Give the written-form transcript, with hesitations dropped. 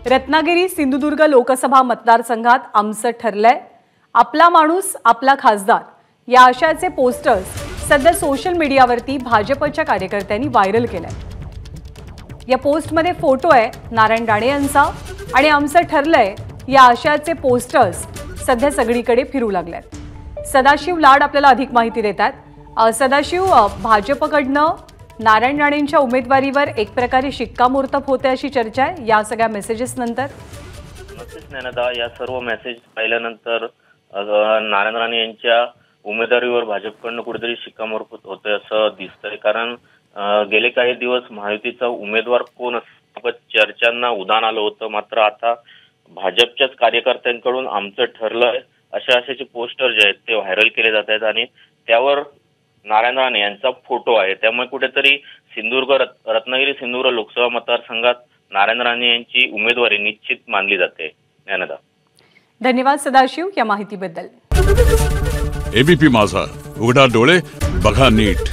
रत्नागिरी सिंधुदुर्ग लोकसभा मतदारसंघात आमचं ठरलंय, आपला माणूस आपला खासदार या आशयाचे पोस्टर्स सध्या सोशल मीडियावरती भाजपच्या कार्यकर्त्यांनी व्हायरल केलंय। या पोस्टमध्ये फोटो आहे नारायण राणे यांचा आणि आमचं ठरलंय या आशयाचे पोस्टर्स सध्या सगळीकडे फिरू लागलेत। सदाशिव लाड आपल्याला अधिक माहिती देतात। सदाशिव, भाजपकडनं नारायण राणेंच्या उमेदवारीवर एक प्रकारे शिक्कामोर्तब होते अशी चर्चा आहे या सगळ्या मेसेजेस नंतर। नक्कीच नैनदा, या सर्व मेसेज पाहिल्यानंतर नारायण राणे यांच्या उमेदवारीवर भाजपकडनं कुठेतरी शिक्कामोर्तब होते असं दिसतंय। कारण गेले काही दिवस महायुतीचा उमेदवार कोण असं चर्चांना उधाण आलं होतं, मात्र आता भाजपच्याच कार्यकर्त्यांकडून आमचं ठरलंय अशाचे पोस्टर जे आहेत ते व्हायरल केले जात आहेत आणि त्यावर नारायण राणे यांचा फोटो आहे। त्यामुळे कुठेतरी रत्नागिरी सिंधुदुर्ग लोकसभा मतदारसंघात नारायण राणे यांची उमेदवारी निश्चित मानली जाते। नैनदा, धन्यवाद सदाशिव या माहितीबद्दल। एबीपी माझा, उघडा डोळे बघा नीट।